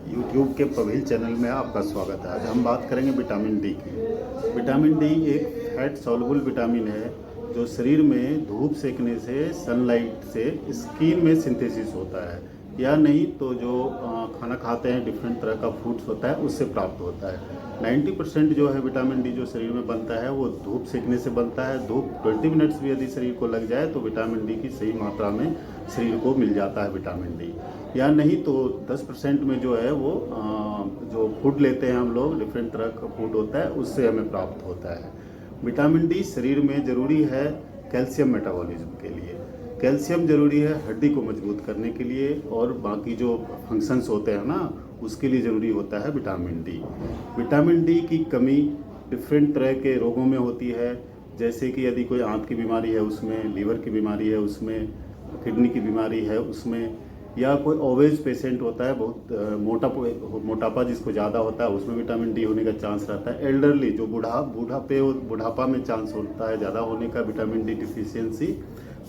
YouTube के Pavel channel में आपका स्वागत है। आज हम बात करेंगे विटामिन डी की। विटामिन डी एक फैट सॉल्युबल विटामिन है जो शरीर में धूप सेकने से, सनलाइट से स्किन में सिंथेसिस होता है, या नहीं तो जो खाना खाते हैं, डिफरेंट तरह का फूड्स होता है, उससे प्राप्त होता है। 90% जो है विटामिन डी जो शरीर में बनता है वो धूप सेकने से बनता है। धूप 20 मिनट्स भी यदि शरीर को लग जाए तो विटामिन डी की सही मात्रा में शरीर को मिल जाता है विटामिन डी। या नहीं तो 10% में जो है वो जो फूड लेते हैं हम लोग, डिफरेंट तरह का फूड होता है, उससे हमें प्राप्त होता है। विटामिन डी शरीर में ज़रूरी है कैल्शियम मेटाबॉलिज्म के लिए। कैल्शियम ज़रूरी है हड्डी को मजबूत करने के लिए, और बाकी जो फंक्शंस होते हैं ना, उसके लिए ज़रूरी होता है विटामिन डी। विटामिन डी की कमी डिफरेंट तरह के रोगों में होती है, जैसे कि यदि कोई आंत की बीमारी है उसमें, लीवर की बीमारी है उसमें, किडनी की बीमारी है उसमें, या कोई ओवेज पेशेंट होता है, बहुत मोटापा जिसको ज़्यादा होता है, उसमें विटामिन डी होने का चांस रहता है। एल्डरली जो बुढ़ापा में चांस होता है ज़्यादा होने का विटामिन डी डिफिशियंसी।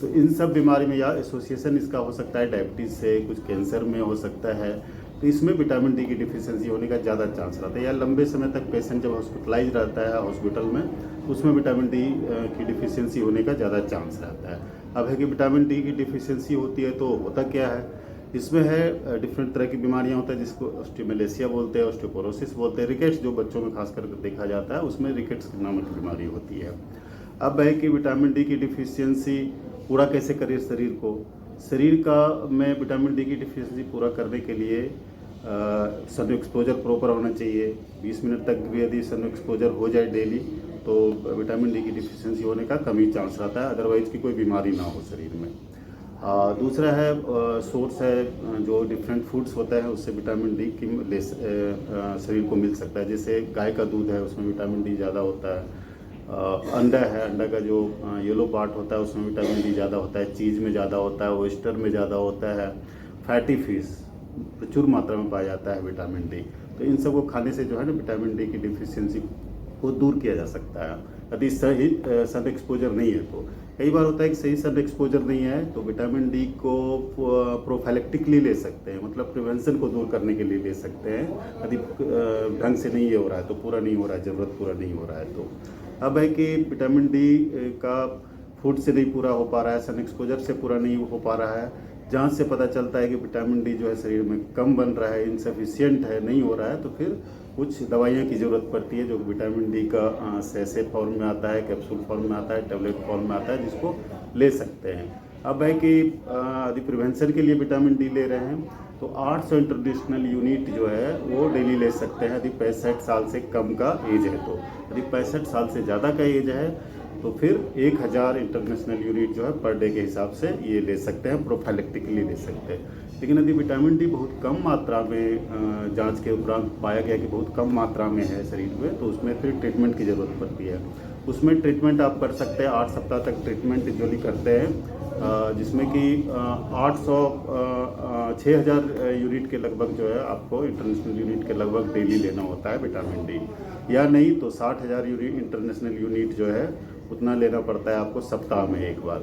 तो इन सब बीमारी में या एसोसिएशन इसका हो सकता है डायबिटीज़ से, कुछ कैंसर में हो सकता है, तो इसमें विटामिन डी की डिफिशियंसी होने का ज़्यादा चांस रहता है। या लंबे समय तक पेशेंट जब हॉस्पिटलाइज रहता है हॉस्पिटल में, उसमें विटामिन डी की डिफिशियंसी होने का ज़्यादा चांस रहता है। अब है कि विटामिन डी की डिफिशियंसी होती है तो होता क्या है, इसमें है डिफरेंट तरह की बीमारियां होता है, जिसको ऑस्टियोमेलेसिया बोलते हैं, ऑस्टियोपोरोसिस बोलते हैं। रिकेट्स जो बच्चों में खासकर देखा जाता है, उसमें रिकेट्स नामक बीमारी होती है। अब है कि विटामिन डी की डिफिशियंसी पूरा कैसे करें शरीर को। शरीर का में विटामिन डी की डिफिशियंसी पूरा करने के लिए सन एक्सपोजर प्रॉपर होना चाहिए। 20 मिनट तक भी यदि सन एक्सपोजर हो जाए डेली, तो विटामिन डी की डिफिशियंसी होने का कम ही चांस रहता है, अदरवाइज की कोई बीमारी ना हो शरीर में। दूसरा है सोर्स है जो डिफरेंट फूड्स होता है, उससे विटामिन डी की शरीर को मिल सकता है। जैसे गाय का दूध है, उसमें विटामिन डी ज़्यादा होता है। अंडा है, अंडा का जो येलो पार्ट होता है उसमें विटामिन डी ज़्यादा होता है। चीज़ में ज़्यादा होता है, ओयस्टर में ज़्यादा होता है। फैटी फिश प्रचुर मात्रा में पाया जाता है विटामिन डी। तो इन सब को खाने से जो है ना विटामिन डी की डिफिशियंसी को दूर किया जा सकता है, यदि सही सन एक्सपोजर नहीं है तो। कई बार होता है कि सही सन एक्सपोजर नहीं है तो विटामिन डी को प्रोफाइलेक्टिकली ले सकते हैं, मतलब प्रिवेंशन को दूर करने के लिए ले सकते हैं। यदि ढंग से नहीं हो रहा है तो, पूरा नहीं हो रहा है, ज़रूरत पूरा नहीं हो रहा है तो। अब है कि विटामिन डी का फूड से नहीं पूरा हो पा रहा है, सन एक्सपोजर से पूरा नहीं हो पा रहा है। जांच से पता चलता है कि विटामिन डी जो है शरीर में कम बन रहा है, इनसफिशियंट है, नहीं हो रहा है, तो फिर कुछ दवाइयाँ की ज़रूरत पड़ती है, जो विटामिन डी का सैसे फॉर्म में आता है, कैप्सूल फॉर्म में आता है, टैबलेट फॉर्म में आता है, जिसको ले सकते हैं। अब है कि यदि प्रिवेंशन के लिए विटामिन डी ले रहे हैं तो 800 इंटरनेशनल यूनिट जो है वो डेली ले सकते हैं, यदि 65 साल से कम का एज है तो। यदि 65 साल से ज़्यादा का एज है तो फिर 1000 इंटरनेशनल यूनिट जो है पर डे के हिसाब से ये ले सकते हैं, प्रोफाइलेक्टिकली ले सकते हैं। लेकिन यदि विटामिन डी बहुत कम मात्रा में जांच के उपरांत पाया गया कि बहुत कम मात्रा में है शरीर में, तो उसमें फिर ट्रीटमेंट की ज़रूरत पड़ती है। उसमें ट्रीटमेंट आप कर सकते हैं, 8 सप्ताह तक ट्रीटमेंट यूजुअली करते हैं, जिसमें कि 6000 यूनिट के लगभग जो है आपको इंटरनेशनल यूनिट के लगभग डेली लेना होता है विटामिन डी। या नहीं तो 60,000 यूनिट इंटरनेशनल यूनिट जो है उतना लेना पड़ता है आपको सप्ताह में एक बार।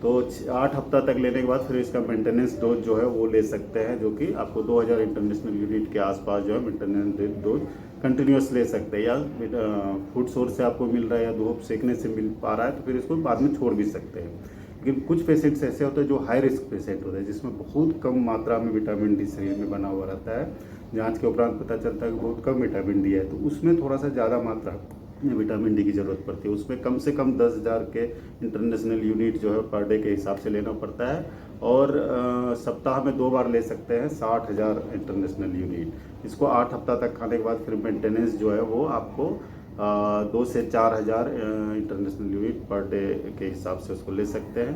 तो 8 हफ्ता तक लेने के बाद फिर इसका मेंटेनेंस डोज जो है वो ले सकते हैं, जो कि आपको 2000 इंटरनेशनल यूनिट के आसपास जो है मेंटेनेंस डोज कंटिन्यूस ले सकते हैं। या फूड सोर्स से आपको मिल रहा है या धूप सेकने से मिल पा रहा है तो फिर इसको बाद में छोड़ भी सकते हैं। लेकिन कुछ पेशेंट्स ऐसे होते हैं जो हाई रिस्क पेशेंट होते हैं, जिसमें बहुत कम मात्रा में विटामिन डी शरीर में बना हुआ रहता है, जांच के उपरांत पता चलता है कि बहुत कम विटामिन डी है, तो उसमें थोड़ा सा ज़्यादा मात्रा में विटामिन डी की ज़रूरत पड़ती है। उसमें कम से कम 10,000 के इंटरनेशनल यूनिट जो है पर डे के हिसाब से लेना पड़ता है, और सप्ताह में 2 बार ले सकते हैं 60,000 इंटरनेशनल यूनिट। इसको 8 हफ्ता तक खाने के बाद फिर मेंटेनेंस जो है वो आपको 2 से 4,000 इंटरनेशनल यूनिट पर डे के हिसाब से उसको ले सकते हैं।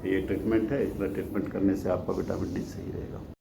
ये ट्रीटमेंट है, इतना ट्रीटमेंट करने से आपका विटामिन डी सही रहेगा।